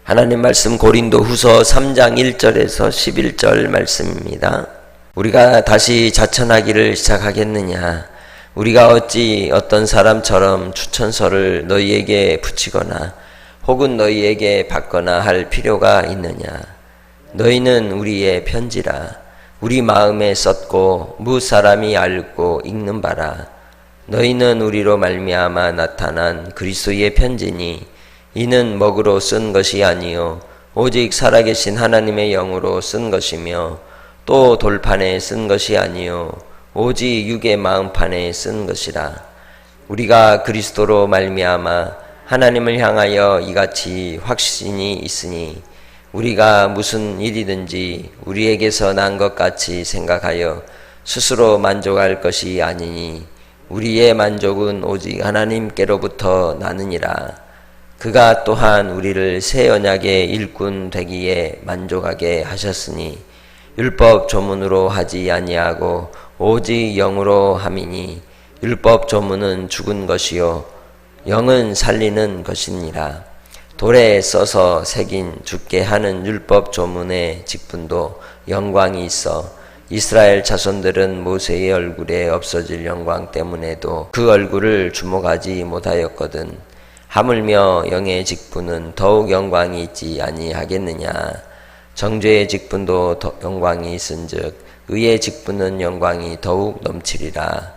하나님 말씀 고린도후서 3장 1절에서 11절 말씀입니다. 우리가 다시 자천하기를 시작하겠느냐? 우리가 어찌 어떤 사람처럼 추천서를 너희에게 붙이거나 혹은 너희에게 받거나 할 필요가 있느냐? 너희는 우리의 편지라. 우리 마음에 썼고 무사람이 알고 읽는 바라. 너희는 우리로 말미암아 나타난 그리스도의 편지니 이는 먹으로 쓴 것이 아니요 오직 살아계신 하나님의 영으로 쓴 것이며 또 돌판에 쓴 것이 아니요 오직 육의 마음판에 쓴 것이라. 우리가 그리스도로 말미암아 하나님을 향하여 이같이 확신이 있으니 우리가 무슨 일이든지 우리에게서 난 것 같이 생각하여 스스로 만족할 것이 아니니 우리의 만족은 오직 하나님께로부터 나느니라. 그가 또한 우리를 새 언약의 일꾼 되기에 만족하게 하셨으니 율법 조문으로 하지 아니하고 오직 영으로 함이니 율법 조문은 죽은 것이요 영은 살리는 것이니라. 돌에 써서 새긴 죽게 하는 율법 조문의 직분도 영광이 있어 이스라엘 자손들은 모세의 얼굴에 없어질 영광 때문에도 그 얼굴을 주목하지 못하였거든. 하물며 영의 직분은 더욱 영광이 있지 아니하겠느냐? 정죄의 직분도 영광이 있은즉 의의 직분은 영광이 더욱 넘치리라.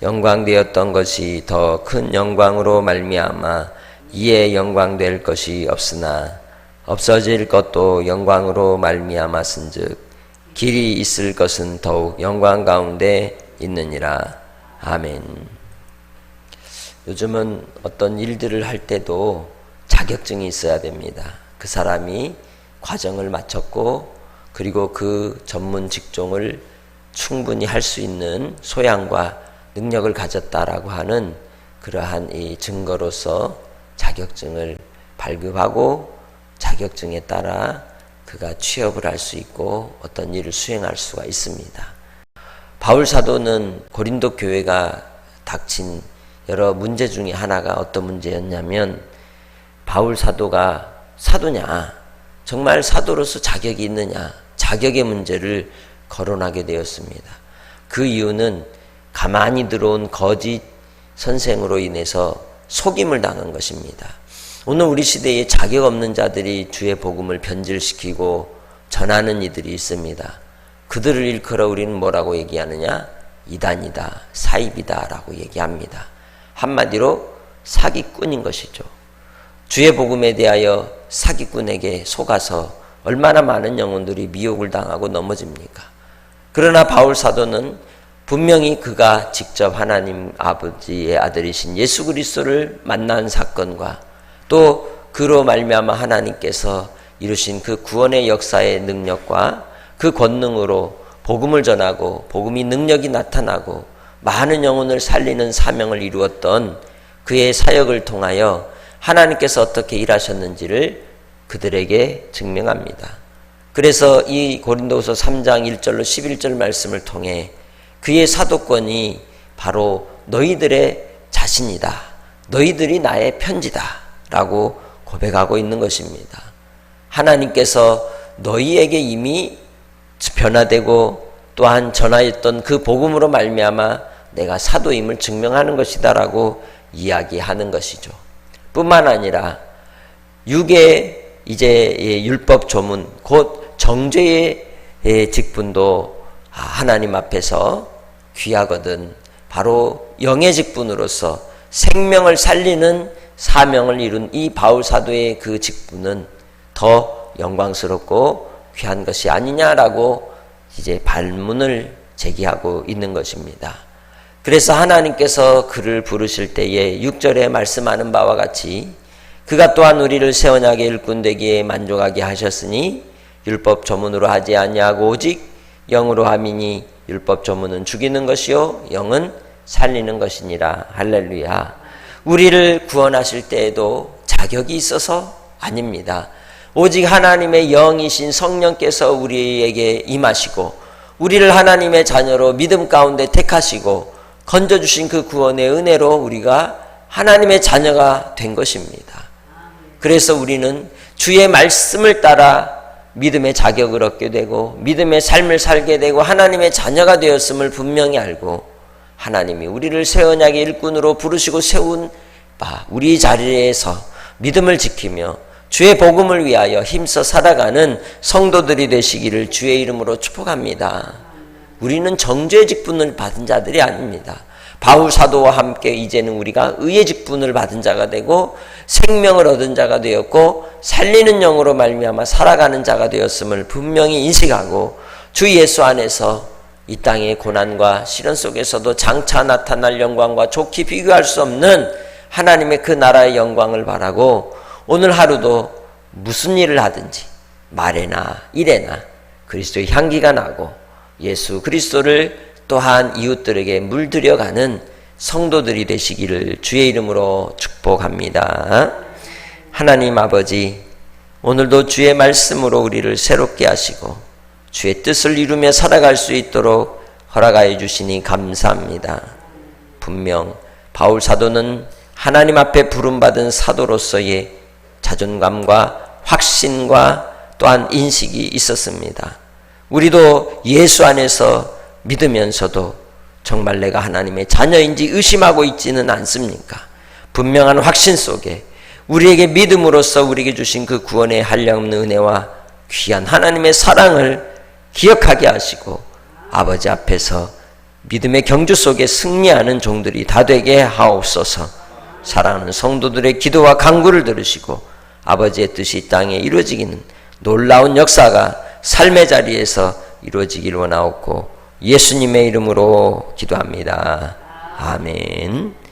영광되었던 것이 더 큰 영광으로 말미암아 이에 영광될 것이 없으나 없어질 것도 영광으로 말미암았은즉 길이 있을 것은 더욱 영광 가운데 있느니라. 아멘. 요즘은 어떤 일들을 할 때도 자격증이 있어야 됩니다. 그 사람이 과정을 마쳤고 그리고 그 전문 직종을 충분히 할 수 있는 소양과 능력을 가졌다라고 하는 그러한 이 증거로서 자격증을 발급하고 자격증에 따라 그가 취업을 할 수 있고 어떤 일을 수행할 수가 있습니다. 바울 사도는 고린도 교회가 닥친 여러 문제 중에 하나가 어떤 문제였냐면 바울 사도가 사도냐? 정말 사도로서 자격이 있느냐? 자격의 문제를 거론하게 되었습니다. 그 이유는 가만히 들어온 거짓 선생으로 인해서 속임을 당한 것입니다. 오늘 우리 시대에 자격 없는 자들이 주의 복음을 변질시키고 전하는 이들이 있습니다. 그들을 일컬어 우리는 뭐라고 얘기하느냐? 이단이다, 사입이다 라고 얘기합니다. 한마디로 사기꾼인 것이죠. 주의 복음에 대하여 사기꾼에게 속아서 얼마나 많은 영혼들이 미혹을 당하고 넘어집니까? 그러나 바울 사도는 분명히 그가 직접 하나님 아버지의 아들이신 예수 그리스도를 만난 사건과 또 그로 말미암아 하나님께서 이루신 그 구원의 역사의 능력과 그 권능으로 복음을 전하고 복음이 능력이 나타나고 많은 영혼을 살리는 사명을 이루었던 그의 사역을 통하여 하나님께서 어떻게 일하셨는지를 그들에게 증명합니다. 그래서 이 고린도후서 3장 1절로 11절 말씀을 통해 그의 사도권이 바로 너희들의 자신이다. 너희들이 나의 편지다. 라고 고백하고 있는 것입니다. 하나님께서 너희에게 이미 변화되고 또한 전하였던 그 복음으로 말미암아 내가 사도임을 증명하는 것이다 라고 이야기하는 것이죠. 뿐만 아니라 육의 이제 율법 조문 곧 정죄의 직분도 하나님 앞에서 귀하거든 바로 영의 직분으로서 생명을 살리는 사명을 이룬 이 바울 사도의 그 직분은 더 영광스럽고 귀한 것이 아니냐라고 이제 반문을 제기하고 있는 것입니다. 그래서 하나님께서 그를 부르실 때에 6절에 말씀하는 바와 같이 그가 또한 우리를 새 언약의 일꾼 되기에 만족하게 하셨으니 율법 조문으로 하지 아니하고 오직 영으로 함이니 율법 조문은 죽이는 것이요 영은 살리는 것이니라. 할렐루야. 우리를 구원하실 때에도 자격이 있어서 아닙니다. 오직 하나님의 영이신 성령께서 우리에게 임하시고 우리를 하나님의 자녀로 믿음 가운데 택하시고 건져주신 그 구원의 은혜로 우리가 하나님의 자녀가 된 것입니다. 그래서 우리는 주의 말씀을 따라 믿음의 자격을 얻게 되고 믿음의 삶을 살게 되고 하나님의 자녀가 되었음을 분명히 알고 하나님이 우리를 새 언약의 일꾼으로 부르시고 세운 우리 자리에서 믿음을 지키며 주의 복음을 위하여 힘써 살아가는 성도들이 되시기를 주의 이름으로 축복합니다. 우리는 정죄의 직분을 받은 자들이 아닙니다. 바울 사도와 함께 이제는 우리가 의의 직분을 받은 자가 되고 생명을 얻은 자가 되었고 살리는 영으로 말미암아 살아가는 자가 되었음을 분명히 인식하고 주 예수 안에서 이 땅의 고난과 시련 속에서도 장차 나타날 영광과 좋게 비교할 수 없는 하나님의 그 나라의 영광을 바라고 오늘 하루도 무슨 일을 하든지 말에나 일에나 그리스도의 향기가 나고 예수 그리스도를 또한 이웃들에게 물들여가는 성도들이 되시기를 주의 이름으로 축복합니다. 하나님 아버지, 오늘도 주의 말씀으로 우리를 새롭게 하시고 주의 뜻을 이루며 살아갈 수 있도록 허락하여 주시니 감사합니다. 분명 바울 사도는 하나님 앞에 부름받은 사도로서의 자존감과 확신과 또한 인식이 있었습니다. 우리도 예수 안에서 믿으면서도 정말 내가 하나님의 자녀인지 의심하고 있지는 않습니까? 분명한 확신 속에 우리에게 믿음으로써 우리에게 주신 그 구원의 한량없는 은혜와 귀한 하나님의 사랑을 기억하게 하시고 아버지 앞에서 믿음의 경주 속에 승리하는 종들이 다 되게 하옵소서. 사랑하는 성도들의 기도와 간구를 들으시고 아버지의 뜻이 이 땅에 이루어지기는 놀라운 역사가 삶의 자리에서 이루어지길 원하옵고 예수님의 이름으로 기도합니다. 아멘.